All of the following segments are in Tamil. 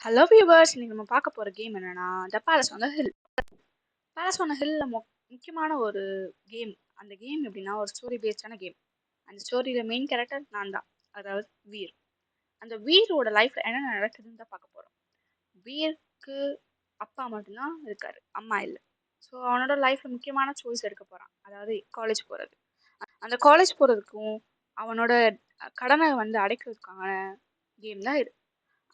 ஹலோ வியூவர்ஸ், இன்னைக்கு நம்ம பார்க்க போற கேம் என்னன்னா the palace on the hill. Palace on the ஹில்ல முக்கியமான ஒரு கேம். அந்த கேம் எப்படின்னா ஒரு ஸ்டோரி பேஸ்டான கேம். அந்த ஸ்டோரியில மெயின் கேரக்டர் நான் தான், அதாவது வீர். அந்த வீரோட லைஃப்ல என்ன நடக்குதுன்னு தான் பார்க்க போறோம். வீருக்கு அப்பா மட்டும்தான் இருக்காரு, அம்மா இல்லை. ஸோ அவனோட லைஃப்ல முக்கியமான சாய்ஸ் எடுக்க போறான், அதாவது காலேஜ் போறது. அந்த காலேஜ் போறதுக்கும் அவனோட கடனை அடைக்கிறதுக்கான கேம் தான் இது.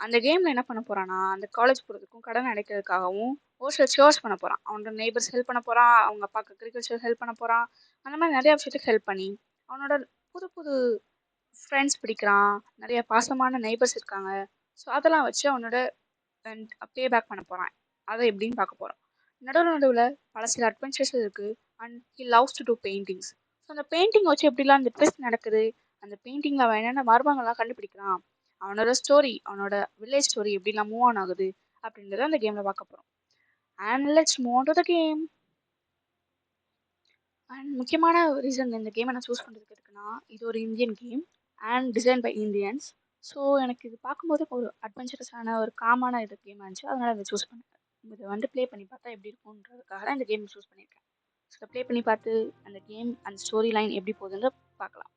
அந்த கேம்ல என்ன பண்ண போறான்னா, அந்த காலேஜ் போறதுக்கும் கடன் அடைக்கிறதுக்காகவும் ஒரு சில சியர்ஸ் பண்ண போறான். அவனோட நெய்பர்ஸ் ஹெல்ப் பண்ண போறான், அவங்க அப்பாவுக்கு அக்ரிகல்ச்சர் ஹெல்ப் பண்ண போறான். அந்த மாதிரி நிறைய விஷயத்துக்கு ஹெல்ப் பண்ணி அவனோட புது புது ஃப்ரெண்ட்ஸ் பிடிக்கிறான். நிறைய பாசமான நெய்பர்ஸ் இருக்காங்க. ஸோ அதெல்லாம் வச்சு அவனோட பே பேக் பண்ண போறான். அதை எப்படின்னு பார்க்க போறோம். நடுவில் பல சில அட்வென்ச்சர்ஸ் இருக்கு. And he loves to do paintings. So அந்த பெயிண்டிங் வச்சு எப்படிலாம் அந்த ட்விஸ்ட் நடக்குது, அந்த பெயிண்டிங்ல அவன் என்னென்ன மர்மங்கள்லாம் கண்டுபிடிக்கிறான், அவனோட ஸ்டோரி, அவனோட வில்லேஜ் ஸ்டோரி எப்படிலாம் மூவ் ஆன் ஆகுது அப்படின்றத அந்த கேம்ல பார்க்க போறோம். And let's move on to the game. அண்ட் முக்கியமான ரீசன் இந்த கேமை நான் சூஸ் பண்ணுறதுக்கு இருக்குன்னா, இது ஒரு Indian game and design by Indians. So எனக்கு இது பார்க்கும்போது ஒரு அட்வென்ச்சரஸான ஒரு காமான இது கேமாக இருந்துச்சு, அதனால இதை சூஸ் பண்ணேன். இதை ப்ளே பண்ணி பார்த்தா எப்படி இருக்கும்ன்றதுக்காக தான் இந்த கேம் சூஸ் பண்ணியிருக்கேன். ஸோ ப்ளே பண்ணி பார்த்து அந்த கேம் அந்த ஸ்டோரி லைன் எப்படி போகுதுன்னு பார்க்கலாம்.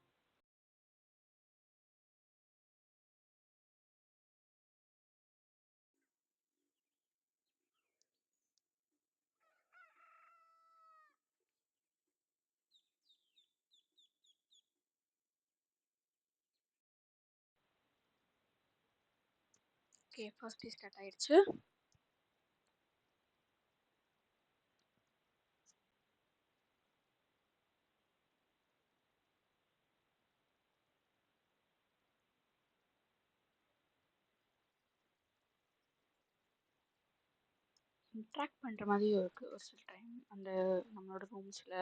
ஓகே, ஃபர்ஸ்ட் ஸ்டார்ட் ஆயிடுச்சு. இன்ட்ராக்ட் பண்ணுற மாதிரியும் இருக்குது ஒரு சில டைம் அந்த நம்மளோட ரூம்ஸில்.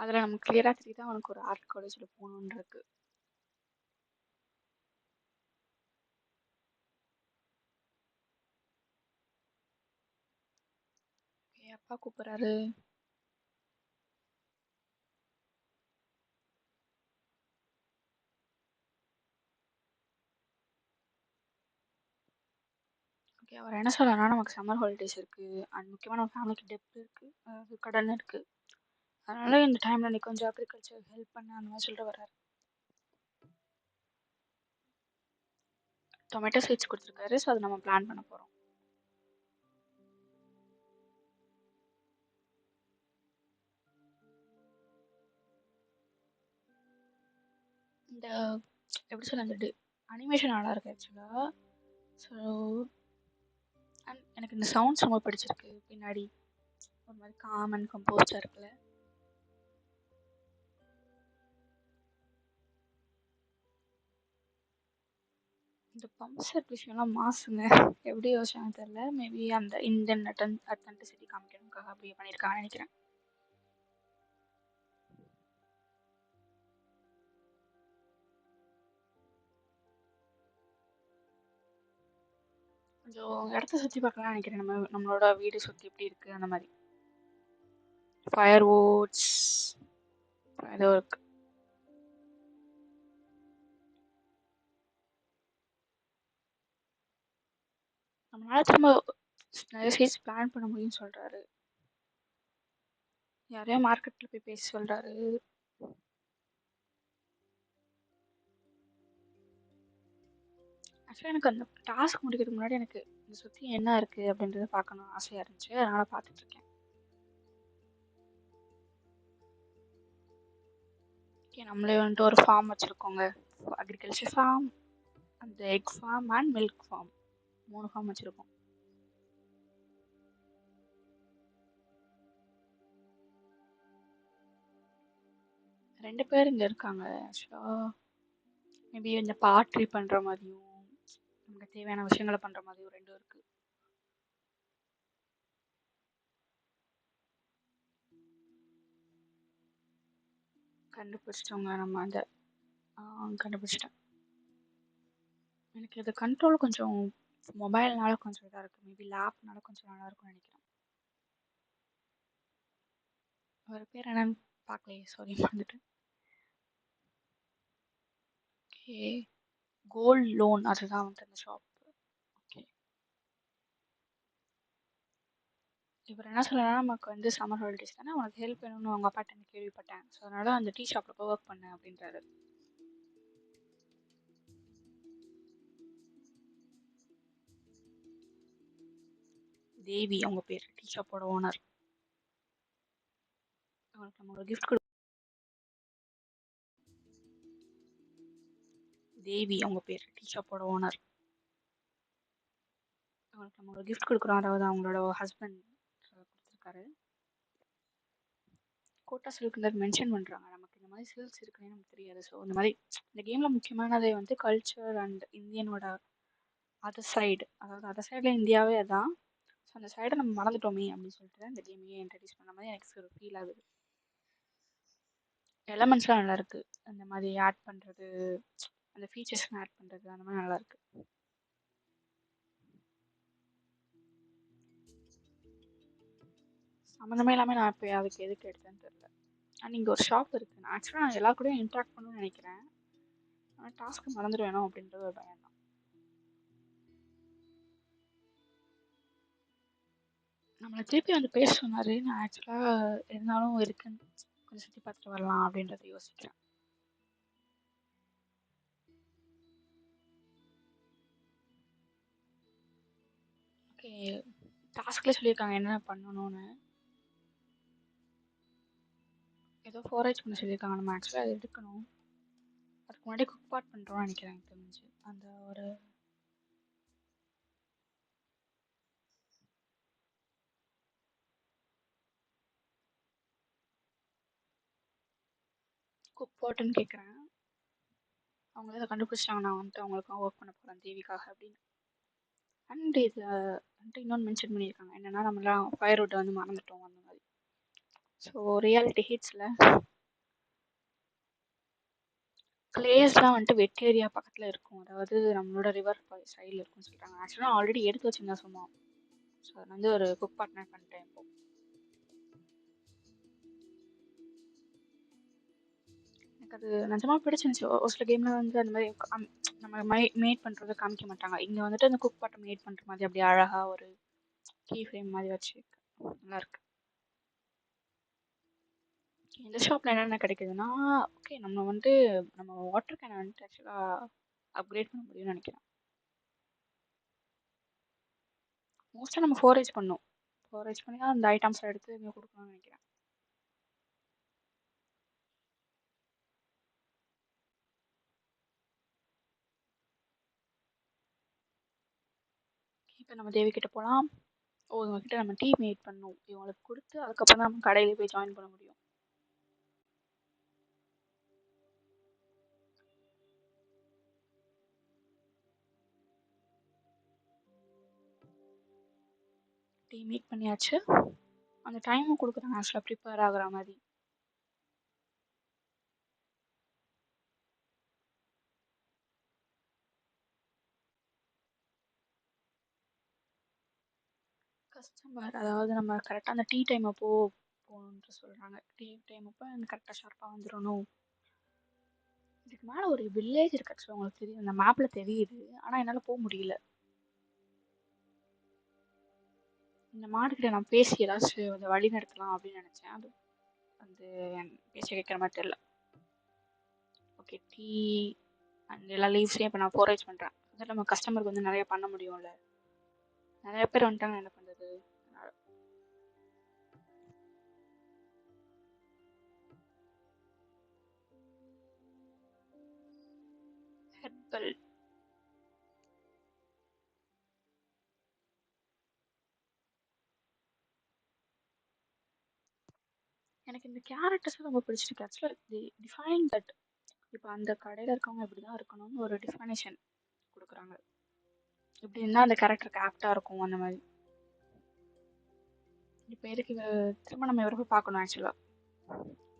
அதில் நமக்கு கிளியராக தெரியுது அவனுக்கு ஒரு ஆர்ட் காலேஜில் போகணுன்னு இருக்கு. ஓகே, அப்பா கூப்பிட்றாரு. ஓகே, அவர் என்ன சொல்கிறாருன்னா, நமக்கு சம்மர் ஹாலிடேஸ் இருக்குது அண்ட் முக்கியமாக நம்ம ஃபேமிலிக்கு டெப்ட் இருக்குது, அதாவது கடன் இருக்குது. அதனால இந்த டைமில் நீ கொஞ்சம் அக்ரிகல்ச்சர் ஹெல்ப் பண்ண அந்த மாதிரி சொல்லிட்டு வர்றாரு. டொமேட்டோ சீட்ஸ் கொடுத்துருக்காரு. ஸோ அதை நம்ம பிளான் பண்ண போகிறோம். இந்த எப்படி சொல்ல, அந்த அனிமேஷன் நல்லா இருக்கு ஆக்சுவலாக. ஸோ அண்ட் எனக்கு இந்த சவுண்ட்ஸ் ரொம்ப பிடிச்சிருக்கு. பின்னாடி ஒரு மாதிரி காம் அண்ட் கம்போஸ்டாக இருக்குல்ல. இந்த பம்ப் செட் விஷயம்லாம் மாசுங்க. எப்படி யோசிச்சாங்க தெரியல. மேபி அந்த இந்தியன் அத்தன்டிசிட்டி காமிக்கணுக்காக அப்படியே பண்ணியிருக்காங்கன்னு நினைக்கிறேன். கொஞ்சம் இடத்த சுற்றி பார்க்கலாம்னு நினைக்கிறேன். நம்மளோட வீடு சுற்றி எப்படி இருக்குது அந்த மாதிரி. ஃபயர் வுட்ஸ் ஏதோ இருக்கு. நம்மளால திரும்ப நிறைய சீட்ஸ் பிளான் பண்ண முடியும்னு சொல்கிறாரு. யாரையோ மார்க்கெட்டில் போய் பேசி சொல்கிறாரு. ஆக்சுவலாக எனக்கு அந்த டாஸ்க் முடிக்கிறதுக்கு முன்னாடி எனக்கு இந்த சுற்றி என்ன இருக்குது அப்படின்றத பார்க்கணும் ஆசையாக இருந்துச்சு. அதனால் பார்த்துட்ருக்கேன். ஓகே, நம்மளே ஒரு ஃபார்ம் வச்சுருக்கோங்க. அக்ரிகல்ச்சர் ஃபார்ம், அந்த egg farm and milk farm, 3 farm வச்சுருக்கோம். ரெண்டு பேர் இங்கே இருக்காங்க ஆக்சுவலாக. மேபி இந்த பாட்ரி பண்ணுற மாதிரியும் நமக்கு தேவையான விஷயங்களை பண்ணுற மாதிரியும் ரெண்டும் இருக்குது. கண்டுபிடிச்சிட்டோங்க நம்ம அந்த கண்டுபிடிச்சிட்டேன். எனக்கு இது கண்ட்ரோல் கொஞ்சம் மொபைல்னால கொஞ்சம் இதாக இருக்குது. மேபி லேப்னால கொஞ்சம் நல்லா இருக்கும்னு நினைக்கிறேன். அவர் பேர் என்னன்னு பார்க்கலையே, சாரி மறந்துட்டேன். ஓகே, கோல்ட் லோன் அதுதான் அந்த ஷாப். ஓகே, இவர் என்ன சொல்லலாம்னா, நமக்கு வந்து சம்மர் ஹாலிடேஸ் தானே உனக்கு ஹெல்ப் வேணும்னு அவங்க அப்பாட்ட நான் கேள்விப்பட்டேன். ஸோ அதனால அந்த டீ ஷாப்ல போய் ஒர்க் பண்ணேன் அப்படின்றாரு. தேவி அவங்க பேர், டீ ஷாப்போட ஓனர். அவங்களுக்கு நம்ம ஒரு கிஃப்ட் தேவி அவங்க பேர், டீ ஷாப்போட ஓனர். அவங்களுக்கு நம்ம ஒரு கிஃப்ட் கொடுக்குறோம், அதாவது அவங்களோட ஹஸ்பண்ட் கொடுத்துருக்காரு. கோட்டா சில்க்ல மென்ஷன் பண்றாங்க, நமக்கு இந்த மாதிரி சில்க்ஸ் இருக்குன்னு நமக்கு தெரியாது. ஸோ இந்த மாதிரி இந்த கேம்ல முக்கியமானதே வந்து கல்ச்சர் அண்ட் இந்தியனோட அதர் சைடு, அதாவது அதர் சைடில் இந்தியாவே அதான். ஸோ அந்த சைடை நம்ம மறந்துட்டோமே அப்படின்னு சொல்லிட்டு இந்த கேமையே இன்ட்ரடியூஸ் பண்ண மாதிரி எனக்கு ஒரு ஃபீல் ஆகுது. எலமெண்ட்ஸ்லாம் நல்லா இருக்கு, அந்த மாதிரி ஆட் பண்ணுறது, அந்த ஃபீச்சர்ஸ்லாம் ஆட் பண்ணுறது, அந்த மாதிரி நல்லா இருக்கு. சம்மந்தமே இல்லாமல் நான் இப்போ அதுக்கு எதுக்கு எடுத்தேன்னு தெரியல. அண்ட் இங்கே ஒரு ஷாப் இருக்குது, நான் ஆக்சுவலாக நான் எல்லா கூடயும் இன்ட்ராக்ட் பண்ணணும்னு நினைக்கிறேன். ஆனால் டாஸ்க்கு மறந்துடுவேணும் அப்படின்றது ஒரு பயம் தான். நம்மளை திருப்பி வந்து பேச சொன்னார். நான் ஆக்சுவலாக இருந்தாலும் இருக்குன்னு கொஞ்சம் சுற்றி பார்த்துட்டு வரலாம் அப்படின்றத யோசிக்கிறேன். ஓகே, டாஸ்க்லேயே சொல்லியிருக்காங்க என்ன பண்ணணும்னு. ஏதோ 4H பண்ண சொல்லியிருக்காங்க, நம்ம ஆக்சுவலாக அதை எடுக்கணும். அதுக்கு முன்னாடி குக் பாட் பண்ணுறோம்னு நினைக்கிறேன் எனக்கு தெரிஞ்சு. அந்த ஒரு குக் பாட்டுன்னு கேட்குறேன். அவங்க இதை கண்டுபிடிச்சிட்டாங்க, நான் வந்துட்டு அவங்களுக்காக ஒர்க் பண்ண போகிறேன் தேவிக்காக அப்படின்னு. அண்ட் இதில் வந்துட்டு இன்னொன்று மென்ஷன் பண்ணியிருக்காங்க என்னென்னா, நம்மளாம் ஃபயர்வுட்டை வந்து மறந்துட்டோம் அந்த மாதிரி. ஸோ ரியாலிட்டி ஹிட்ஸில் பிளேஸ்லாம் வந்துட்டு வெட் ஏரியா பக்கத்தில் இருக்கும், அதாவது நம்மளோட ரிவர் சைடில் இருக்கும்னு சொல்கிறாங்க. ஆக்சுவலாக ஆல்ரெடி எடுத்து வச்சுருந்தேன் சும்மா. ஸோ அதை வந்து ஒரு குக் பார்ட்னர் பண்ணிட்டேன் இப்போ. எனக்கு அது நிஜமாக பிடிச்சிருந்துச்சு. ஒரு சில கேமில் வந்து அந்த மாதிரி நம்ம மேட் பண்ணுறதை காமிக்க மாட்டாங்க. இங்கே வந்துட்டு அந்த குக் பாட்டை மேட் பண்ணுற மாதிரி அப்படி அழகாக ஒரு கீ ஃப்ரேம் மாதிரி வச்சு நல்லாயிருக்கு. இந்த ஷாப்பில் என்னென்ன கிடைக்குதுன்னா, ஓகே நம்ம வந்து நம்ம வாட்டர் கேனை வந்துட்டு ஆக்சுவலாக அப்கிரேட் பண்ண முடியும்னு நினைக்கிறேன். மோஸ்ட்டாக நம்ம 4H பண்ணோம், 4H பண்ணி தான் அந்த ஐட்டம்ஸை எடுத்து இங்கே கொடுக்கணும்னு நினைக்கிறேன். இப்போ நம்ம தேவி கிட்ட போகலாம். இவங்ககிட்ட நம்ம டீ மேட் பண்ணணும், இவங்களுக்கு கொடுத்து அதுக்கப்புறம் தான் நம்ம கடையில் போய் ஜாயின் பண்ண முடியும். டீ மேக் பண்ணியாச்சு. அந்த டைமும் கொடுக்குறாங்க ஆக்சுவலாக ப்ரிப்பேர் ஆகுற மாதிரி. கஸ்டமர், அதாவது நம்ம கரெக்டாக அந்த டீ டைம் அப்போ போகணுன்ட்டு சொல்கிறாங்க. டீ டைம் அப்போ கரெக்டாக ஷார்ப்பாக வந்துடணும். இதுக்கு மேலே ஒரு வில்லேஜ் இருக்கு ஆக்சுவலாக, உங்களுக்கு தெரியும், அந்த மேப்பில் தெரியுது, ஆனால் என்னால் போக முடியல. இந்த மாடுகிட்ட நான் பேசி ஏதாச்சும் அதை வழி நடத்தலாம் அப்படின்னு நினச்சேன். அது வந்து பேச கேட்குற மாதிரி தெரியல. ஓகே, டீ அண்ட் எல்லா லீவ்ஸையும் இப்போ நான் 4H பண்ணுறேன். அதில் நம்ம கஸ்டமருக்கு வந்து நிறைய பண்ண முடியும்ல. நிறைய பேர் வந்துட்டாங்க, என்ன பண்ணுறது. ஹெர்பல், எனக்கு இந்த கேரக்டர்ஸ் ரொம்ப பிடிச்சிருக்கு ஆக்சுவலாக. டிஃபைன் தட் இப்போ அந்த கடையில் இருக்கவங்க இப்படி தான் இருக்கணும்னு ஒரு டிஃபைனேஷன் கொடுக்குறாங்க. இப்படி இருந்தால் அந்த கேரக்டருக்கு ஆப்டாக இருக்கும் அந்த மாதிரி. இப்போ எதுக்கு திரும்ப நம்ம இவரை போய் பார்க்கணும் ஆக்சுவலாக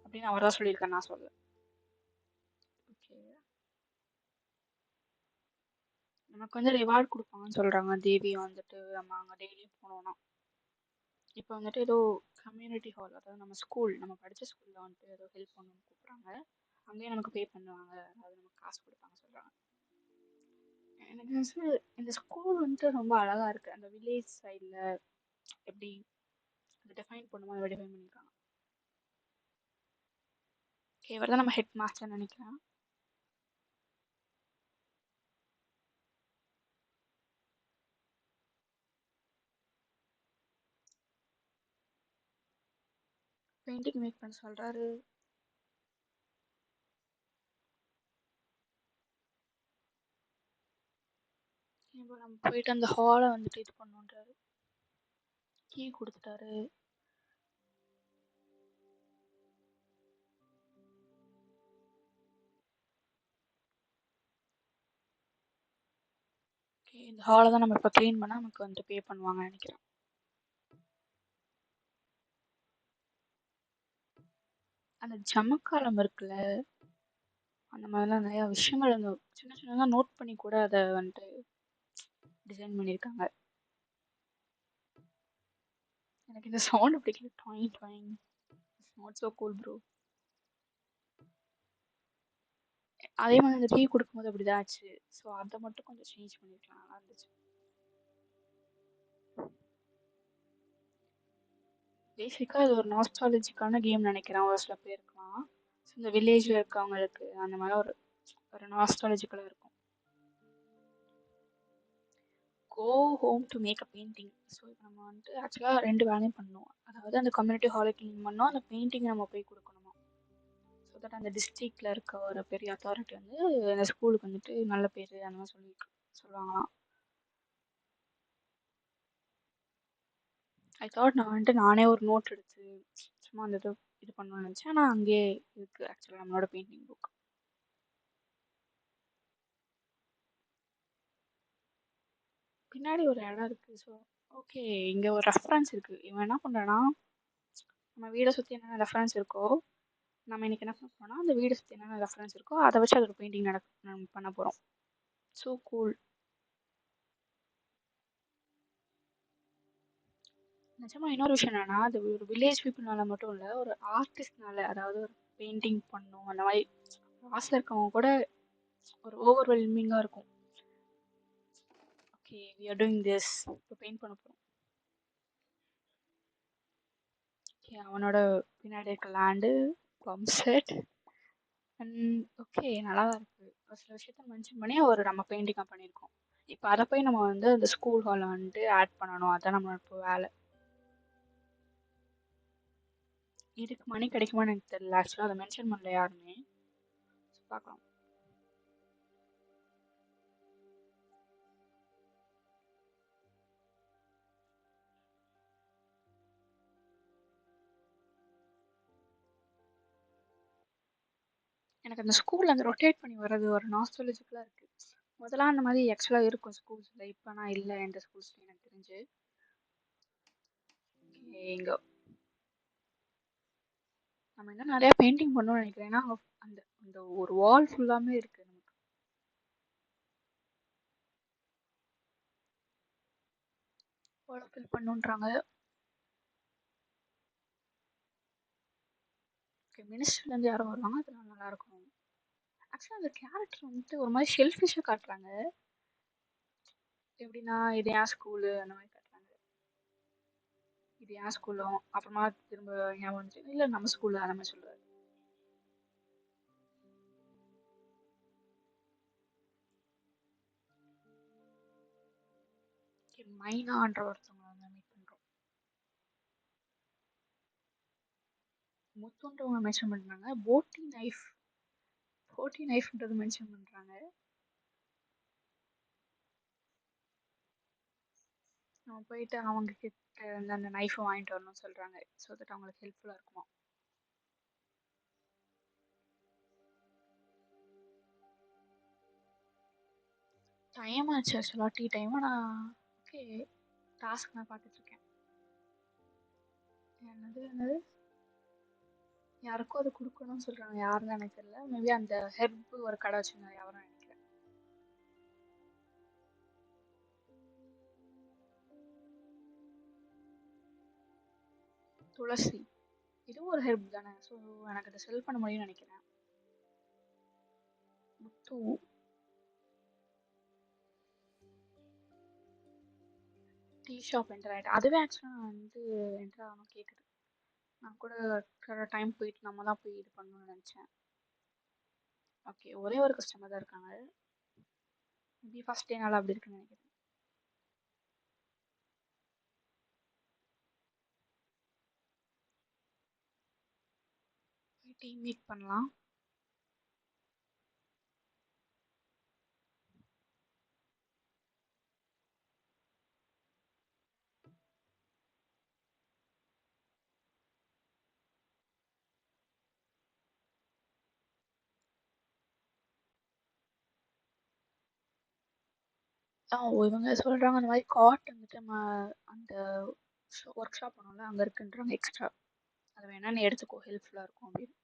அப்படின்னு அவர் தான் சொல்லியிருக்காரு, நான் சொல்ல. ஓகே, நமக்கு வந்து ரிவார்ட் கொடுப்பாங்கன்னு சொல்கிறாங்க தேவி வந்துட்டு நம்ம அங்கே டெய்லியும் போனோம்னா. இப்போ வந்துட்டு ஏதோ கம்யூனிட்டி ஹால், அதாவது நம்ம ஸ்கூல், நம்ம படித்த ஸ்கூலில் வந்துட்டு ஏதோ ஹெல்ப் பண்ணணும்னு கூப்பிட்றாங்க. அங்கேயே நமக்கு பே பண்ணுவாங்க, அதாவது நமக்கு காசு கொடுப்பாங்க சொல்கிறாங்க. எனக்கு வந்து இந்த ஸ்கூல் வந்துட்டு ரொம்ப அழகாக இருக்குது, அந்த வில்லேஜ் சைடில் எப்படி அது டிஃபைன் பண்ணுமா அதை டிஃபைன் பண்ணியிருக்காங்க. ஓகே, இவர் தான் நம்ம ஹெட் மாஸ்டர் நினைக்கிறேன். பெயிண்டிங் மேக் பண்ண சொல்றாரு. இப்போ நம்ம போயிட்டு அந்த ஹாலை வந்துட்டு இது பண்ணுன்றாரு. கீ கொடுத்துட்டாரு. ஓகே, இந்த ஹாலை தான் நம்ம இப்போ க்ளீன் பண்ணால் நமக்கு வந்துட்டு பே பண்ணுவாங்கன்னு நினைக்கிறேன். அந்த ஜமக்காலம் இருக்குல்ல, அந்த மாதிரிலாம் நிறையா விஷயங்கள் அந்த சின்ன சின்னதாக நோட் பண்ணி கூட அதை வந்துட்டு டிசைன் பண்ணியிருக்காங்க. எனக்கு இந்த சவுண்ட் பிடிக்கல. Toying toying. Not so cool bro. அதே மாதிரி அந்த டீ கொடுக்கும்போது அப்படிதான் ஆச்சு. ஸோ அதை மட்டும் கொஞ்சம் சேஞ்ச் பண்ணிருக்கலாம், நல்லா இருந்துச்சு. பேசிக்காக இது ஒரு நாஸ்டாலஜிக்கான கேம் நினைக்கிறேன் ஒரு சில பேருக்குலாம். ஸோ இந்த வில்லேஜில் இருக்கவங்களுக்கு அந்த மாதிரி ஒரு ஒரு நாஸ்டாலஜிக்கலாக இருக்கும். Go home to make a painting. So இப்போ நம்ம வந்துட்டு ஆக்சுவலாக 2 வேலையும் பண்ணணும். அதாவது அந்த கம்யூனிட்டி ஹாலை க்ளீன் பண்ணோம், அந்த பெயிண்டிங் நம்ம போய் கொடுக்கணுமா. ஸோ தட் அந்த டிஸ்ட்ரிக்டில் இருக்க ஒரு பெரிய அத்தாரிட்டி வந்து அந்த ஸ்கூலுக்கு வந்துட்டு நல்ல பேர் அந்த மாதிரி சொல்லுவாங்களாம். ஐ தாட் நான் வந்துட்டு நானே ஒரு நோட் எடுத்து சும்மா அந்த இது பண்ணணும்னு நினச்சேன். ஆனால் அங்கேயே இருக்குது ஆக்சுவலாக நம்மளோட பெயிண்டிங் புக். பின்னாடி ஒரு இடம் இருக்குது. ஸோ ஓகே, இங்கே ஒரு ரெஃபரன்ஸ் இருக்குது. இவன் என்ன பண்ணுறான்னா, நம்ம வீடை சுற்றி என்னென்ன ரெஃபரன்ஸ் இருக்கோ, நம்ம இன்னைக்கு என்ன பண்ண போறோம்னா அந்த வீடை சுற்றி என்னென்ன ரெஃபரன்ஸ் இருக்கோ அதை வச்சு அதோட பெயிண்டிங் நம்ம பண்ண போகிறோம். So cool. நிஜமா இன்னொரு விஷயம் என்னன்னா, அது ஒரு வில்லேஜ் பீப்புள்னால மட்டும் இல்லை, ஒரு ஆர்டிஸ்ட்னால, அதாவது ஒரு பெயிண்டிங் பண்ணும் அந்த மாதிரி ஆசை இருக்கவங்க கூட ஒரு ஓவர்வெல்மிங்காக இருக்கும். Okay, we are doing this, இப்போ பெயிண்ட் பண்ண போகிறோம். ஓகே, அவனோட பின்னாடி இருக்க land pump set and okay நல்லா தான் இருக்குது. ஒரு சில விஷயத்த மென்ஷன் பண்ணி ஒரு நம்ம பெயிண்டிங்காக பண்ணியிருக்கோம். இப்போ அதை போய் நம்ம வந்து அந்த ஸ்கூல் ஹாலில் வந்துட்டு ஆட் பண்ணணும். அதான் நம்மளோட இப்போ வேலை. இதுக்கு மணி கிடைக்குமான்னு எனக்கு தெரியல. ஆக்சுவலாக அதை மென்ஷன் பண்ணல யாருமே. பார்க்கலாம். எனக்கு அந்த ஸ்கூலில் அந்த ரொட்டேட் பண்ணி வர்றது ஒரு நாஸ்டாலஜிக்கலாக இருக்குது. முதல்ல அந்த மாதிரி ஆக்சுவலாக இருக்கும் ஸ்கூல்ஸில். இப்போ நான் இல்லை எந்த ஸ்கூல்ஸ்லையும் எனக்கு தெரிஞ்சு. இங்கே நம்ம இன்னும் நிறையா பெயிண்டிங் பண்ணணும்னு நினைக்கிறேன். ஏன்னா அந்த அந்த ஒரு வால் ஃபுல்லாமே இருக்குது நமக்கு. வாலை ஃபில் பண்ணுன்றாங்க. ஓகே, மினிஸ்டர்லேருந்து யாரும் வருவாங்க, அதனால நல்லாயிருக்கும். ஆக்சுவலாக அந்த கேரக்டர் வந்துட்டு ஒரு மாதிரி ஷெல்ஃபிஷாக காட்டுறாங்க. எப்படின்னா இது என் ஸ்கூலு அந்த மாதிரி காட்டுறாங்க. இது என் ஸ்கூலும் அப்புறமா திரும்ப ஞாபகம் வந்துச்சு, இல்லை நம்ம ஸ்கூலு அந்த மாதிரி சொல்லுவார். மைனான்ற ஒருத்தவங்க வந்து மீட் பண்ணுறோம். முத்துன்றவங்க மென்ஷன் பண்ணுறாங்க. போட்டி நைஃப்ன்றது மென்ஷன் பண்ணுறாங்க. நம்ம போயிட்டு அவங்க கிட்ட வந்து அந்த நைஃபை வாங்கிட்டு வரணும்னு சொல்கிறாங்க. ஸோ தட் அவங்களுக்கு ஹெல்ப்ஃபுல்லாக இருக்குமா. டைம் ஆச்சு ஆக்சுவலாக, டீ டைம். நான் ஓகே டாஸ்க் நான் பார்த்துட்ருக்கேன். என்னது என்னது யாருக்கும் அது கொடுக்கணும்னு சொல்கிறாங்க. யாருன்னு எனக்கு தெரியல. மேபி அந்த ஹெர்ப் ஒரு கடை வச்சுருந்தாரு யாரும் நினைக்கிறேன். துளசி, இதுவும் ஒரு ஹெர்ப் தானே. ஸோ எனக்கு அதை செல் பண்ண முடியும்னு நினைக்கிறேன். முத்து டீ ஷாப் என்டர் ஆயிட்டேன். அதுவே ஆக்சுவலா நான் வந்து என்டர் ஆகணும் கேக்குது. நான் கூட டைம் போயிட்டு நம்ம தான் போய் இது பண்ணணும்னு நினைச்சேன். ஓகே, ஒரே ஒரு கஸ்டமர் தான் இருக்காங்க. மேபி ஃபர்ஸ்ட் டேனால அப்படி இருக்குன்னு நினைக்கிறேன். டீம் மீட் பண்ணலாம். இவங்க சொல்றாங்க அந்த மாதிரி காட் வந்துட்டு நம்ம அந்த ஒர்க் ஷாப் பண்ணோம்ல அங்க இருக்குன்றாங்க எக்ஸ்ட்ரா. அது வேணா நீ எடுத்துக்கோ, ஹெல்ப்ஃபுல்லா இருக்கும் அப்படின்னு.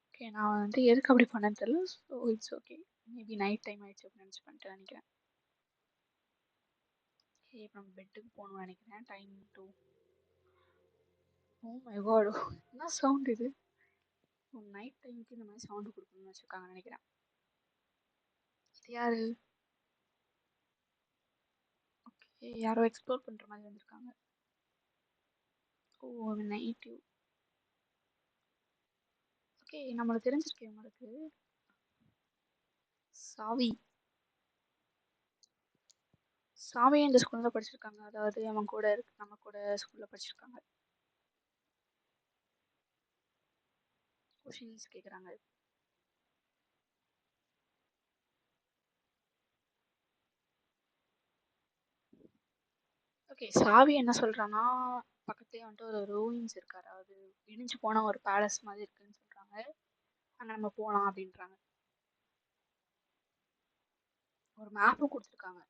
ஓகே, நான் வந்து எதுக்கு அப்படி பண்ணேன்னு தெரியல. So it's okay. Maybe night time ஆயிடுச்சு அப்படின்னு நினச்சி பண்ணிட்டு நினைக்கிறேன். ஓகே, இப்போ நம்ம பெட்டுக்கு போகணும்னு நினைக்கிறேன். Time to. Oh my god, என்ன சவுண்ட் இது? நைட் டைமுக்கு இந்த மாதிரி சவுண்டு கொடுக்கணும்னு வச்சுருக்காங்கன்னு நினைக்கிறேன். இது யாரு? ஓகே, யாரோ எக்ஸ்ப்ளோர் பண்ணுற மாதிரி வந்திருக்காங்க. ஓ, நைட். ஓகே, நம்மளுக்கு தெரிஞ்சிருக்கேன் உங்களுக்கு. சாவி. சாவி இந்த ஸ்கூல்ல படிச்சிருக்காங்க. அதாவது அவன் கூட இருக்கு, நம்ம கூட ஸ்கூல்ல படிச்சிருக்காங்க. கொஷின்ஸ் கேட்குறாங்க. ஓகே, சாவி என்ன சொல்றான்னா பக்கத்துலேயே வந்துட்டு ஒரு ரூயின்ஸ் இருக்கு, அதாவது இடிஞ்சு போன ஒரு பேலஸ் மாதிரி இருக்குன்னு சொல்றாங்க. அங்கே நம்ம போகலாம் அப்படின்றாங்க. ஒரு மேப்பும் கொடுத்துருக்காங்க.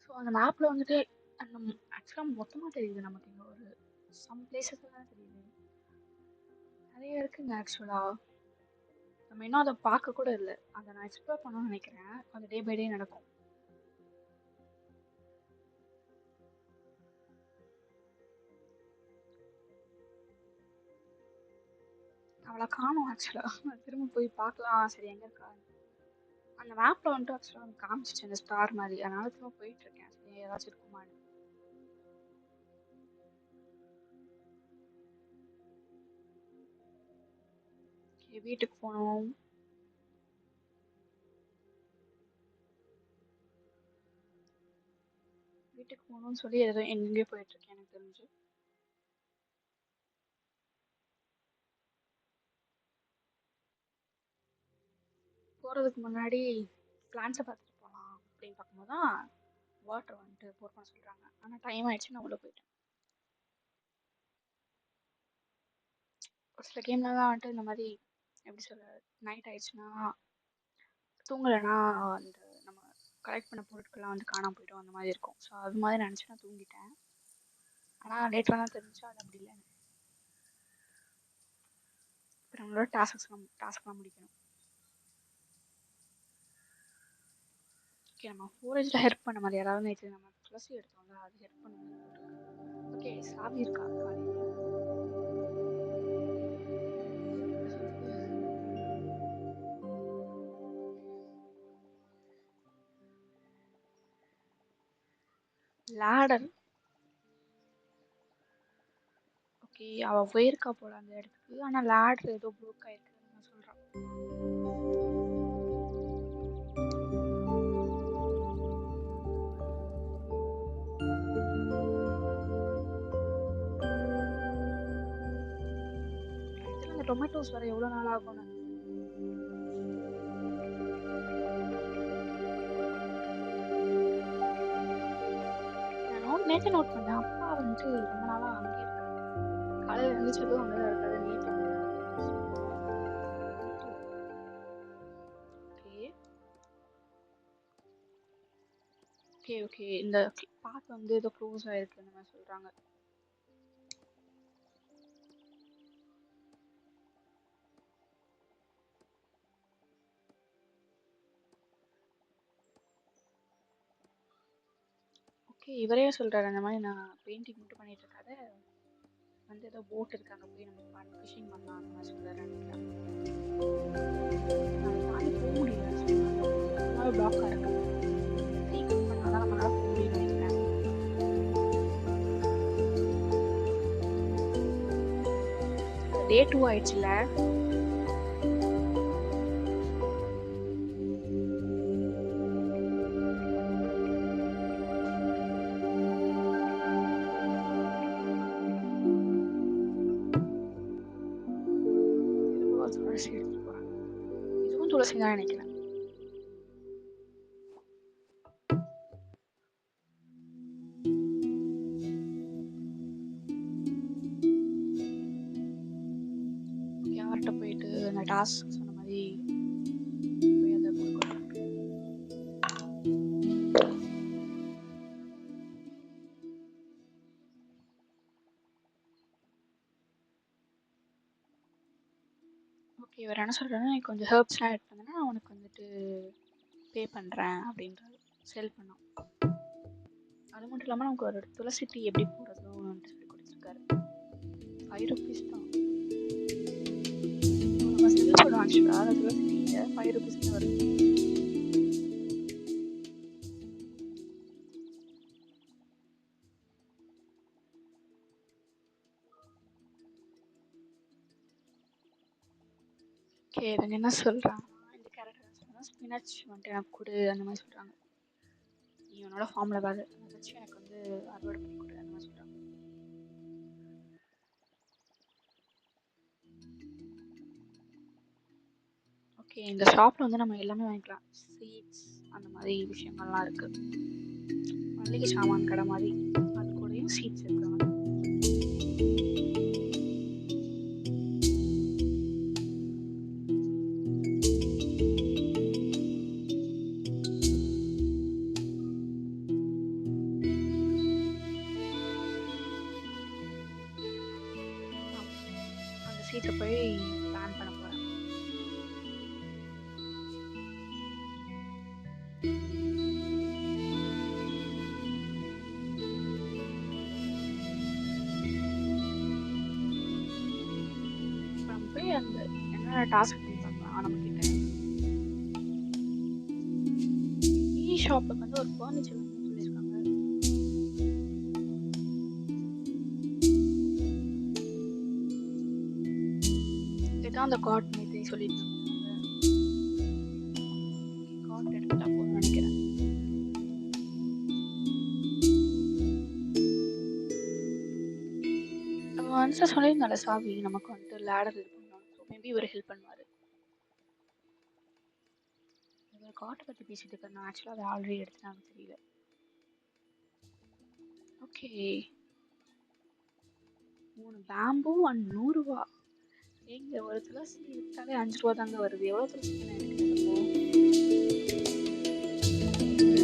ஸோ அந்த மேப்பில் வந்துட்டு அந்த ஆக்சுவலாக மொத்தமாக தெரியுது நமக்கு. இங்கே ஒரு சம் பிளேசஸ் தான் தெரியுது. நிறைய இருக்குங்க ஆக்சுவலாக. நம்ம இன்னும் அதை பார்க்க கூட இல்லை. அதை நான் எக்ஸ்ப்ளோர் பண்ணணும்னு நினைக்கிறேன். அது டே பை டே நடக்கும். அவளை காணும் ஆக்சுவலாக. திரும்ப போய் பார்க்கலாம். சரி, எங்கே இருக்கா? அந்த மேப்பில் வந்துட்டு ஆக்சுவலாக காமிச்சிச்சு அந்த ஸ்டார் மாதிரி. அதனால திரும்ப போயிட்டு இருக்கேன். சரி, ஏதாச்சும் இருக்குமான்னு. வீட்டுக்கு போகணும். வீட்டுக்கு போகணும்னு சொல்லி ஏதோ எங்கெங்கேயோ போயிட்டு இருக்கேன் எனக்கு தெரிஞ்சு. போகிறதுக்கு முன்னாடி பிளான்ஸை பார்த்துட்டு போகலாம் அப்படின்னு பார்க்கும்போது தான் வாட்டர் வந்துட்டு போர் பண்ண சொல்கிறாங்க. ஆனால் டைம் ஆயிடுச்சு, நான் உள்ளே போயிட்டேன். ஒரு சில கேம்ல தான் வந்துட்டு இந்த மாதிரி எப்படி சொல்ல, நைட் ஆயிடுச்சுன்னா தூங்கலைன்னா அந்த நம்ம கலெக்ட் பண்ண பொருட்கள்லாம் வந்து காணாமல் போயிடும், அந்த மாதிரி இருக்கும். ஸோ அது மாதிரி நினச்சி நான் தூங்கிட்டேன். ஆனால் லேட்டராக தான் தெரிஞ்சு அது அப்படி இல்லைன்னு. இப்போ நம்மளோட டாஸ்க்லாம் முடிக்கணும். ஓகே, நம்ம ஃபோரேஜில் ஹெல்ப் பண்ண மாதிரி யாராவது நேற்று நம்ம துளசி எடுத்தோம்ல, அது ஹெல்ப் பண்ண மாதிரி போட்டுருக்கு. ஓகே, சாவி இருக்கா காலையில்? லேடர். ஓகே, அவள் போயிருக்கா போல அந்த இடத்துக்கு. ஆனால் லேடர் ஏதோ ப்ரோக் ஆயிருக்குன்னு நான் சொல்கிறான். இதில் இந்த டொமேட்டோஸ் வர எவ்வளோ நாள் ஆகும்னு. நான் நேற்று நோட் பண்ணேன், அப்பா வந்துட்டு ரொம்ப நாளாக அங்கேயே இருக்காரு. காலையில் எழுந்திரிச்சதும் அங்கே தான் இருக்காரு. நேற்று அப்படி தான் இருக்காரு. ஓகே ஓகே ஓகே, இந்த பாத் வந்து ஏதோ க்ளோஸ் ஆயிருக்கு அந்த மாதிரி சொல்கிறாங்க. Okay, okay. இவரே சொல்றாரு, அந்த மாரி நான் பெயிண்டிங் மட்டும் பண்ணிட்டு இருக்காத, வந்து ஏதோ போட் இருக்கு அங்க போய் நம்ம ஃபிஷிங் பண்ணலாம் அந்த மாரி சொல்றாருன்னு நெனைக்கிறேன். அத தாண்டி போ முடியல. ஃபுல்லாவே பிளாக்கா இருக்கு. ட்ரீ கட் பண்ணா தான் நம்மளால போ முடியும்னு நெனைக்கிறேன். டே 2 ஆயிடுச்சுல்ல. திரும்ப ஒரு துளசி எடுத்துட்டு போறாங்க. இதுவும் துளசி தான் நெனைக்கிறேன். ஓகே. அவர்ட்ட போயிட்டு அந்த டாஸ்க் சொன்ன மாரி போய் அத குடுக்கணும். ஓகே. இவர் என்ன சொல்றாருன்னா, "நீ கொஞ்சம் ஹெர்ப்ஸ்லாம் ஆட் பண்ணனா நான் உனக்கு வந்துட்டு பே பண்றேன்" அப்படின்றாரு. செல் பண்ணோம். அது மட்டும் இல்லாம நமக்கு ஒரு துளசி டீ எப்படி போடுறதுன்னு வந்துட்டு சொல்லிக் குடுத்துருக்காரு. ₹5 தான். நம்ம செல் பண்ணோம் ஆக்சுவலா. அந்த துளசி டீய ₹5 தான் வருது. ஓகே. இவங்க என்ன சொல்றாங்கன்னா, இந்த கேரக்டர் சொன்னா ஸ்பினாச் வந்துட்டு எனக்கு குடு அந்த மாரி சொல்றாங்க. நீ உன்னோட ஃபார்ம்ல பாரு. அத வச்சு எனக்கு வந்து அறுவடை பண்ணி குடு அந்த மாரி சொல்றாங்க. ஓகே. இந்த ஷாப்ல வந்து நம்ம எல்லாமே வாங்கிக்கலாம். சீட்ஸ் அந்த மாரி விஷயங்கள்லாம் இருக்கு. மளிகை சாமான் கடை மாரி. அது கூடயும் சீட்ஸ் இருக்கு. அந்த சீட்ஸ போய் பிளான் பண்ண போறேன். இப்ப நம்ம போய் அந்த என்ன டாஸ்க் அப்படின்னு பார்க்கலாம் நம்மகிட்ட. ஷாப்ல வந்து ஒரு ஃபர்னிச்சர் வாங்கணும்னு சொல்லியிருக்காங்க. இதான் அந்த காட் நேத்தே சொல்லியிருந்தாங்க. காட் எடுத்துட்டா போதும்னு நினைக்கிறேன். நம்ம வந்து சொல்லியிருந்தால சாவி நமக்கு வந்துட்டு லேடர் இது பண்ணணும். ஸோ மேபி இவர் ஹெல்ப் பண்ணுவாரு. இவர் காட்டை பற்றி பேசிட்டு இருக்காரு. நான் ஆக்சுவலாக அதை ஆல்ரெடி எடுத்துட்டாங்க தெரியல. ஓகே. 3 bamboo and ₹100. ஏங்க ஒரு துளசி வித்தாலே ₹5 தாங்க வருது. எவ்வளோ துளசி வேணும் எனக்கு இப்போ?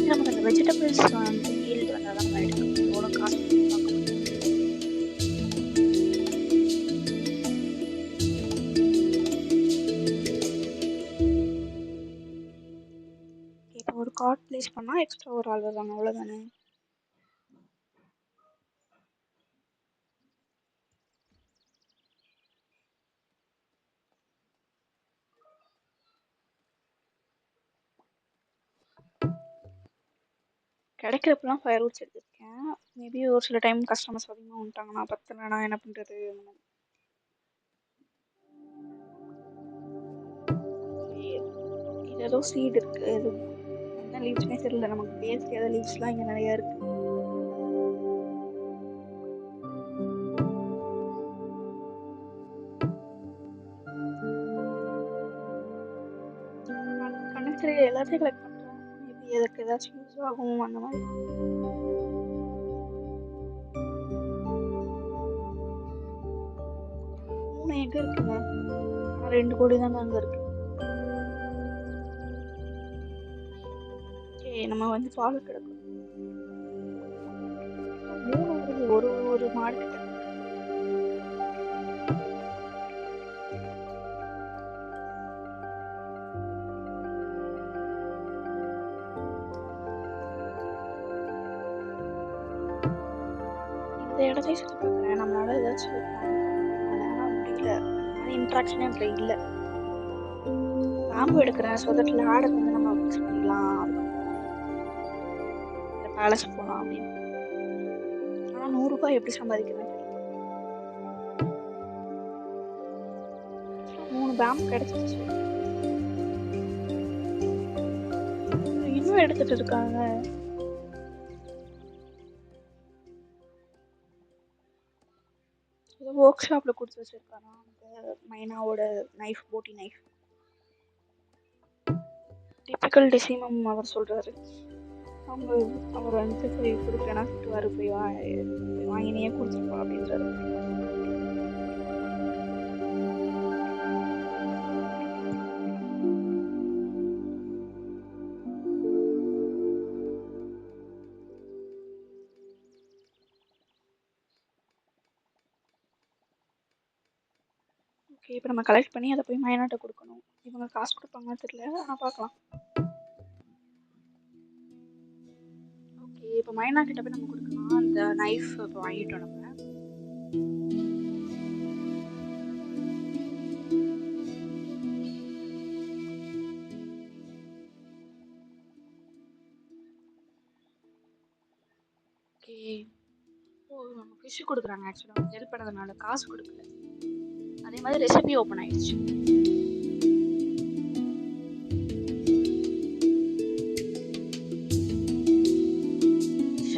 நமக்கு அந்த வெஜிடபிள்ஸ் வந்து ஈல்டு வந்தால் தான் நம்ம எடுக்கணும். எவ்வளோ காசு பார்க்க முடியும். இப்போ ஒரு கார்ட் பிளேஸ் பண்ணால் எக்ஸ்ட்ரா ஒரு ஆள் வருவாங்க. அவ்வளோதானே? கிடைக்கிறப்பெல்லாம் ஃபயர் வுட்ஸ் எடுத்துருக்கேன். மேபி ஒரு சில டைம் கஸ்டமர்ஸ் அதிகமாக வந்துட்டாங்கன்னா பத்தலைனா என்ன பண்ணுறது? இது ஏதோ சீட் இருக்கு. இது என்ன லீவ்ஸ்னே தெரியல. நமக்கு பேர் தெரியாத லீவ்ஸ்லாம் இங்கே நிறையா இருக்கு. கண்ணுக்கு தெரியல எல்லாத்தையும் கலெக்ட் பண்ணுறேன். மேபி எதுக்கு ஏதாச்சும் யூஸ் ஆகும் அந்த மாதிரி. 3 எங்கே இருக்குங்க? ஆனால் 2 கோடி தாங்க அங்கே இருக்கு. ஓகே. நம்ம வந்து ஃபாலோ கிடக்கும் 3 வருது ஒரு மாடு கிட்ட. அந்த இடத்தையும் சுற்றி பார்க்குறேன். நம்மளால ஏதாச்சும் பிளான் பண்ண முடியுமான்னு. ஆனால் முடியல. அந்த மாதிரி இன்ட்ராக்ஷனே அதில் இல்லை. பாம்பு எடுக்கிறேன். ஸோ தட் லேடர் வந்து நம்ம ஃபிக்ஸ் பண்ணிடலாம். அதுக்கப்புறம் இந்த பேலஸ் போகலாம் அப்படின்னு. ஆனால் 100 ரூபாய் எப்படி சம்பாதிக்கிறேன்னு தெரியல. 3 பாம்பு கிடைச்சிருச்சு. இன்னும் எடுத்துட்டு இருக்காங்க. ஏதோ ஒர்க் ஷாப்ல கொடுத்து வச்சிருக்காரா அந்த மைனாவோட நைஃப், போட்டி நைஃப். டிபிக்கல் டெசிமம் அவர் சொல்றாரு. அவர் வந்து போய் கொடுக்கலன்னா திட்டுவாரு, போய் வாங்கினே கொடுத்துருப்பா அப்படின்றாரு. ஓகே, இப்போ நம்ம கலெக்ட் பண்ணி அதை போய் மைனாட்ட கொடுக்கணும். இவங்க காசு கொடுப்பாங்கன்னு தெரியல, ஆனால் பார்க்கலாம். ஓகே, இப்போ மைனா கிட்ட போய் நம்ம கொடுக்கலாம். அந்த நைஃப் இப்போ வாங்கிட்டோம் நம்ம. ஓகே, ஓ நம்ம ஃபிஷ் கொடுக்குறாங்க. ஆக்சுவலாக ஹெல்ப் பண்ணதுனால காசு கொடுக்கல. அதே மாதிரி ரெசிபி ஓப்பன் ஆயிடுச்சு.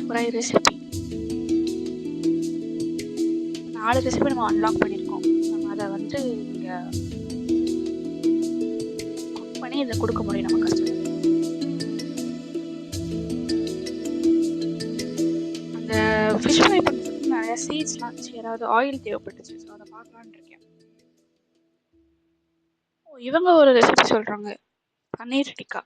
ஃப்ரை ரெசிபி 4 ரெசிபி நம்ம அன்லாக் பண்ணியிருக்கோம். நம்ம அதை வந்து இங்கே குக் பண்ணி இதை கொடுக்க முடியும் நம்ம கஸ்டமர். அந்த ஃபிஷ் ஃப்ரை பண்ணுறதுக்கு நிறைய சீட்ஸ்லாம் வச்சு ஏதாவது ஆயில் தேவைப்பட்டுச்சு. ஸோ அதை பார்க்கலான்னு இருக்கேன். ஓ, இவங்க ஒரு ரெசிபி சொல்கிறாங்க, பன்னீர் டிக்கா.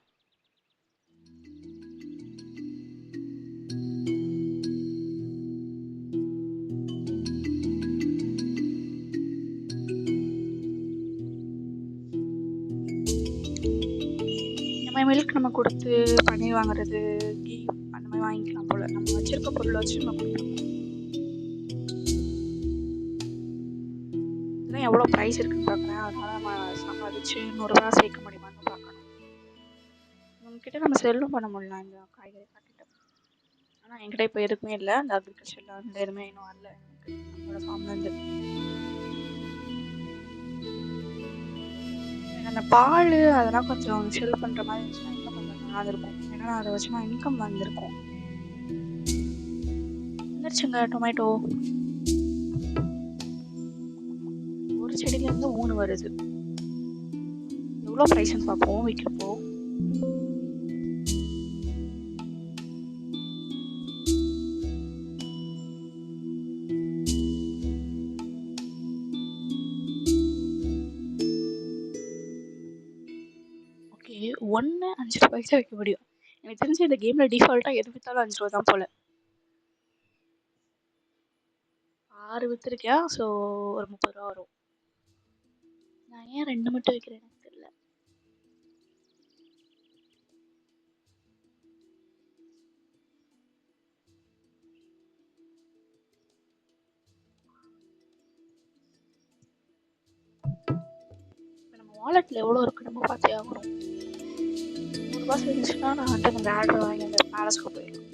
மில்க் நம்ம கொடுத்து பன்னீர் வாங்குறது, கீ அந்த மாதிரி வாங்கிக்கலாம் போல். நம்ம வச்சிருக்க பொருளை வச்சு நம்ம கொடுக்கலாம். இதெல்லாம் எவ்வளோ ப்ரைஸ் இருக்குன்னு பார்க்குறேன். அதனால நம்ம சம்பாதிச்சு 100 ரூபா சேர்க்க முடியுமான்னு பார்க்கணும். உங்ககிட்ட நம்ம செல்லும் பண்ண முடியலாம் இந்த காய்கறி பாக்கெட்டை. ஆனால் என்கிட்ட இப்போ எதுக்குமே இல்லை. அந்த அக்ரிகல்ச்சரில் வந்து எதுவுமே இன்னும் வரல எனக்கு நம்மளோட ஃபார்ம்லேருந்து. அந்த பால் அதெல்லாம் கொஞ்சம் செல் பண்ணுற மாதிரி இருந்துச்சுன்னா இன்னும் கொஞ்சம் நல்லா இருக்கும். ஏன்னா அதை வச்சு நான் இன்கம் வந்திருக்கும். வந்துருச்சுங்க டொமேட்டோ. ஒரு செடியிலேருந்து 3 வருது. எவ்வளோ ப்ரைஸ்ன்னு பார்ப்போம் விற்கிறப்போ. ஓகே, 1 5 ரூபாய்க்கு தான் வைக்க முடியும். எனக்கு தெரிஞ்சு இந்த கேமில் டிஃபால்ட்டாக எது விற்றாலும் 5 ரூபா தான் போல். 6 விற்றுருக்கேன். ஸோ ஒரு 30 ரூபா வரும். நான் ஏன் 2 மட்டும் வைக்கிறேன் எனக்கு தெரியல. இப்போ நம்ம வாலெட்டில் எவ்வளோ இருக்குது நம்ம பார்த்தே ஆகணும். 100 ரூபா இருந்துச்சுன்னா நான் வந்து அந்த ஆர்டர் வாங்கி அந்த பேலஸ்க்கு போயிடலாம்.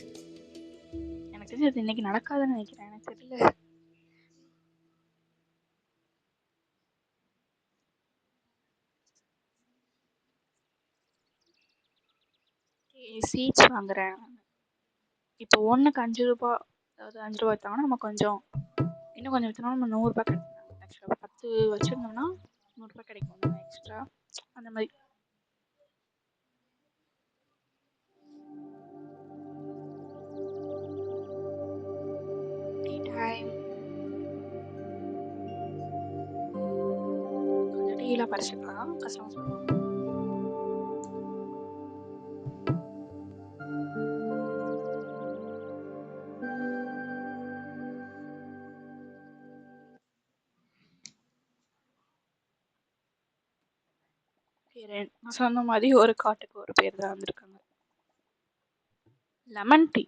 எனக்கு தெரிஞ்சு அது இன்னைக்கு நடக்காதுன்னு நினைக்கிறேன், எனக்கு தெரியல. சீட்ஸ் வாங்குறேன். இப்போ 1க்கு 5 ரூபா, அதாவது 5 ரூபா விற்றாங்கன்னா நம்ம கொஞ்சம் இன்னும் கொஞ்சம் விற்றோம்னா நம்ம 100 ரூபா கிடைக்கும். ஆக்சுவலாக 10 வச்சுருந்தோம்னா 100 ரூபா கிடைக்கும் நம்ம எக்ஸ்ட்ரா அந்த மாதிரி. Tea time. கொஞ்சம் டீலாம் பறிச்சுக்கலாம் கஸ்டமர்ஸ் பண்ணுவோம். நான் சொன்ன மாதிரி ஒரு காட்டுக்கு ஒரு பேர் தான் வந்திருக்காங்க. Lemon tea.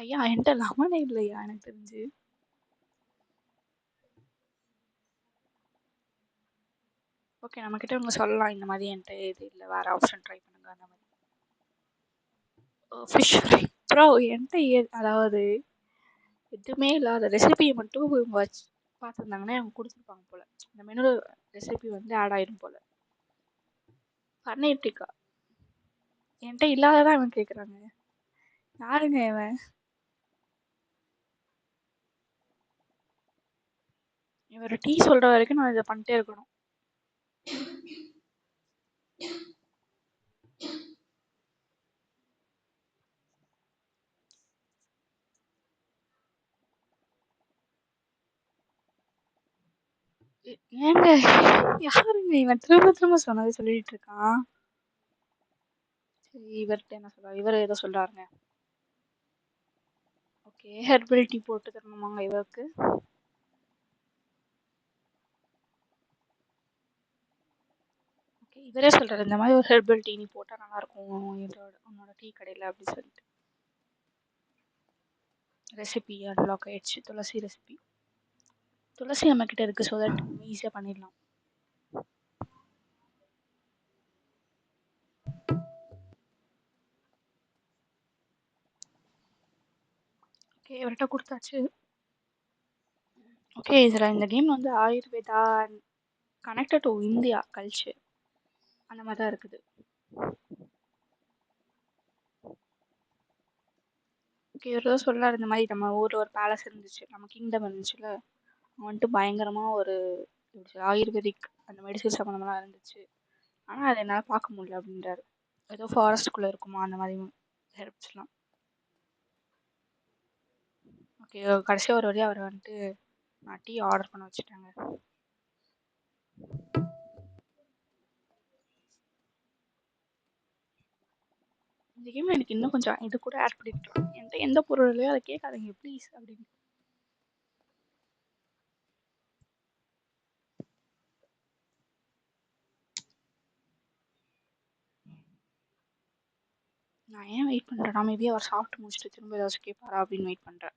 ஐயா என்கிட்ட லெமனே இல்லையா எனக்கு தெரிஞ்சு. ஓகே. நம்மகிட்ட இவங்க சொல்லலாம். இந்த மாதிரி என்கிட்ட இது இல்ல. வேற ஆப்ஷன் ட்ரை பண்ணுங்க அந்த மாதிரி. Fish fry. ப்ரோ என்கிட்ட அதாவது எதுவுமே இல்லாத ரெசிபியை மட்டும் இவங்க வச்சு பார்த்துருந்தாங்கன்னா அவங்க கொடுத்துருப்பாங்க போல. இந்த மெனு ரெசிபி வந்து ஆட் ஆயிடும் போல. பன்னீர் டிக்கா என்கிட்ட இல்லாததான் இவன் கேட்குறாங்க. யாருங்க இவன்? இவர் டீ சொல்ற வரைக்கும் நான் இதை பண்ணிட்டே இருக்கணும். ஏங்க யாருங்க இவன் திரும்ப திரும்ப சொன்னதை சொல்லிட்டு இருக்கான். சரி இவர்கிட்ட என்ன சொல்றாரு? இவர் ஏதோ சொல்றாருங்க. ஓகே ஹெர்பல் டீ போட்டு தரணுமாங்க இவருக்கு? ஓகே இவரே சொல்றாரு இந்த மாதிரி ஒரு ஹெர்பல் டீ நீ போட்டா நல்லா இருக்கும் உன்னோட டீ கடையில அப்படின்னு சொல்லிட்டு. ரெசிபி அன்லாக் ஆயிடுச்சு. துளசி ரெசிபி. துளசி நம்ம கிட்ட இருக்கு. ஸோ தட் ஈஸியாக பண்ணிடலாம். ஓகே இவர்கிட்ட கொடுத்தாச்சு. ஓகே இதில் இந்த கேம் வந்து Ayurveda connected to India culture அந்த மாதிரி தான் இருக்குது. ஓகே இவர் தான் சொல்கிறார் இந்த மாதிரி நம்ம ஊரில் ஒரு பேலஸ் இருந்துச்சு, நம்ம கிங்டம் இருந்துச்சுல, அவன் வந்துட்டு பயங்கரமாக ஒரு ஆயுர்வேதிக் அந்த மெடிசன் சம்மந்தமெல்லாம் இருந்துச்சு. ஆனால் அதை என்னால் பார்க்க முடியல அப்படின்றாரு. ஏதோ ஃபாரஸ்ட்டுக்குள்ளே இருக்குமா அந்த மாதிரி ஹெர்ப்ஸ்லாம். ஓகே கடைசியாக ஒரு வழியாக அவர் வந்துட்டு நான் டீ ஆர்டர் பண்ண வச்சுட்டாங்க. இந்த கேம் எனக்கு இன்னும் கொஞ்சம் இது கூட ஆட் பண்ணிருக்கலாம். என்கிட்ட எந்த பொருள் இல்லையோ அதை கேட்காதீங்க ப்ளீஸ் அப்படின்னு. நான் ஏன் வெயிட் பண்ணுறேன்னா மேபி அவர் சாப்பிட்டு முடிச்சுட்டு திரும்ப ஏதாச்சும் கேட்பாரா அப்படின்னு வெயிட் பண்ணுறேன்.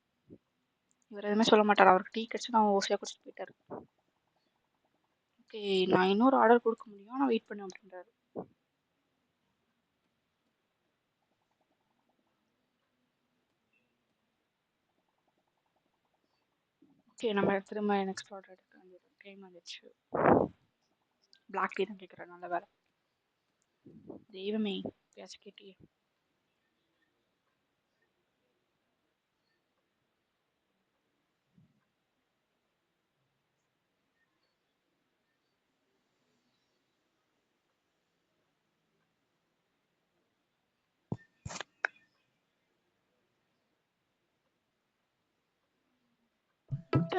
இவர் எதுவுமே சொல்ல மாட்டார். அவருக்கு டீ கிடச்சி நான் ஓசியாக குடிச்சிட்டு போயிட்டாரு. ஓகே நான் இன்னொரு ஆர்டர் கொடுக்க முடியும், ஆனால் வெயிட் பண்ண அப்படின்றாரு. ஓகே நம்ம திரும்ப நெக்ஸ்ட் ஆர்டர் எடுக்க வேண்டியது டைம் வந்துச்சு. பிளாக் டீ தான் கேட்குறேன். நல்ல வேலை. தெய்வமே பேச்சு கேட்டியே.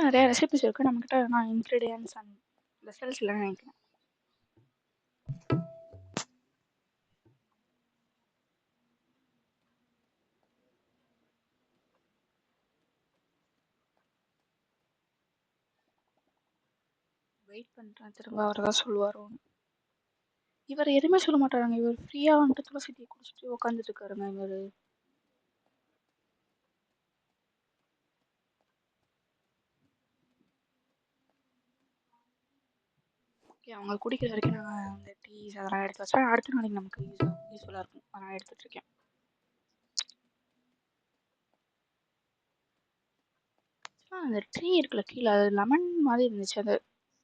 நிறைய ரெசிபிஸ் இருக்குது நம்மக்கிட்ட. நான் இன்க்ரீடியன்ஸ் அண்ட் வெசல்ஸ் இல்லைன்னு நினைக்கிறேன். வெயிட் பண்ணுறேன் திரும்ப அவர் தான் சொல்லுவாரோ. இவர் எதுவுமே சொல்ல மாட்டாருங்க. இவர் ஃப்ரீயாக வந்துட்டு துளசி டீ குடிச்சிட்டு உட்காந்துட்டு இருக்காருங்க இவர். ஓகே அவங்க குடிக்கிற வரைக்கும் நான் அந்த டீஸ் அதெல்லாம் எடுத்து வச்சா அடுத்த நாளைக்கு நமக்கு யூஸ்ஃபுல்லாக இருக்கும். அதனால் எடுத்துகிட்ருக்கேன். அந்த ட்ரீ இருக்குல்ல கீழே, அது லெமன் மாதிரி இருந்துச்சு. அதை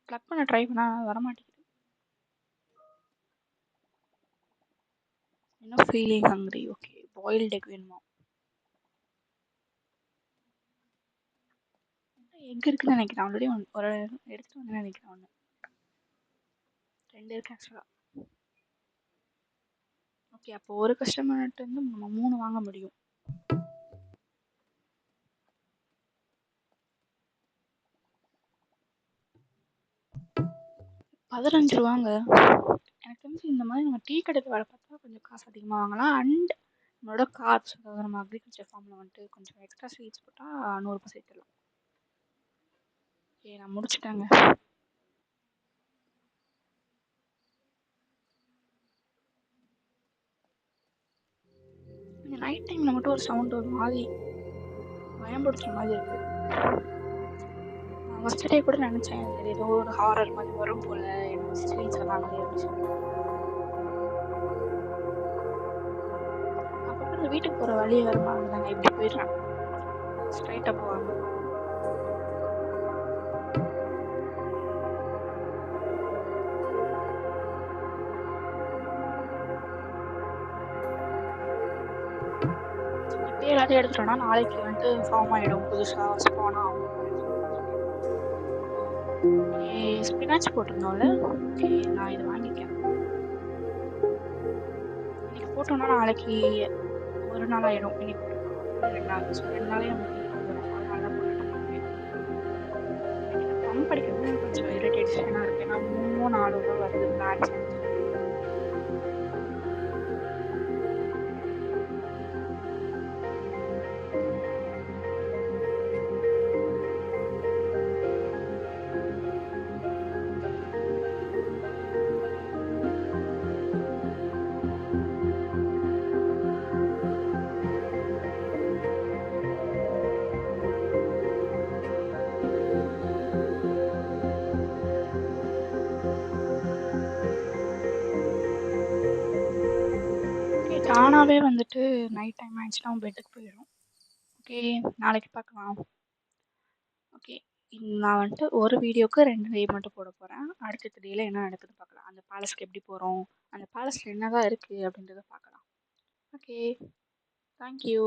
ப்ளக் பண்ண ட்ரை பண்ணால் வரமாட்டேங்குது. இன்னும் feeling hungry. Okay boiled egg வேணுமா? எக் இருக்குன்னு நினைக்கிறேன். ஆல்ரெடி ஒரு எடுத்துகிட்டு வந்து நினைக்கிறேன். ஒன்று 2 இருக்கு ஆக்சுவலாக. ஓகே அப்போ ஒரு கஸ்டமர்கிட்ட இருந்து நம்ம 3 வாங்க முடியும். ₹15. எனக்கு தெரிஞ்சு இந்த மாதிரி நம்ம டீ கடையில் வேலை பார்த்தா கொஞ்சம் காசு அதிகமாக வாங்கலாம். அண்ட் நம்மளோட கார்ப்ஸ், அதாவது நம்ம அக்ரிகல்ச்சர் ஃபார்மில் வந்துட்டு கொஞ்சம் எக்ஸ்ட்ரா ஸ்வீட்ஸ் போட்டால் ₹100 சேர்த்துடலாம். ஓகே நான் முடிச்சுட்டேங்க. இந்த நைட் டைமில் மட்டும் ஒரு சவுண்ட் ஒரு மாதிரி பயன்படுத்துகிற மாதிரி இருக்குது. நான் ஃபர்ஸ்ட் டே கூட நினச்சேன் சரி ஏதோ ஒரு ஹாரர் மாதிரி வரும் போல ஏன்னா மிஸ்ட்ரின்னு சொன்னாங்களே அப்படின்னு சொல்லிட்டு. அப்பப்போ இந்த வீட்டுக்கு போகிற வழி வேறு மறந்துட்டாங்க, இப்படி போயிடுறேன் ஸ்ட்ரைட்டாக போகாம. இப்போயே எல்லாத்தையும் எடுத்துட்டோம்னா நாளைக்கு வந்துட்டு ஃபார்ம் ஆகிடும், புதுசாக ஸ்பான் ஆகும் அப்படின்னு சொல்லிட்டு. Okay, spinach போட்டிருந்தோம்ல. ஓகே, நான் இதை வாங்கிக்கேன். இன்னைக்கு போட்டோம்னா நாளைக்கு ஒரு நாள் ஆகிடும். இன்னைக்கு போட்டோம்னா இல்லை 2 நாள். ஸோ 2 நாளே நமக்கு இன்கம் வரும். அதனால தான் போட்டுட்டு இருக்கேன். எனக்கு இந்த பம்ப் அடிக்கிறது கொஞ்சம் இரிட்டேஷனாக இருக்குது. ஏன்னா 3 4 தான் வருது இந்த ஆட்சன்ஸ். ஓகே, தானாகவே வந்துட்டு நைட் டைம் ஆயிடுச்சுன்னா அவன் பெட்டுக்கு போயிடும். ஓகே, நாளைக்கு பார்க்கலாம். ஓகே, நான் வந்துட்டு ஒரு வீடியோக்கு 2 டே மட்டும் போட போகிறேன். அடுத்த டேயில் என்ன நடக்குது பார்க்கலாம். அந்த பேலஸ்க்கு எப்படி போகிறோம், அந்த பேலஸில் என்ன தான் இருக்குது அப்படின்றத பார்க்கலாம். Okay, thank you.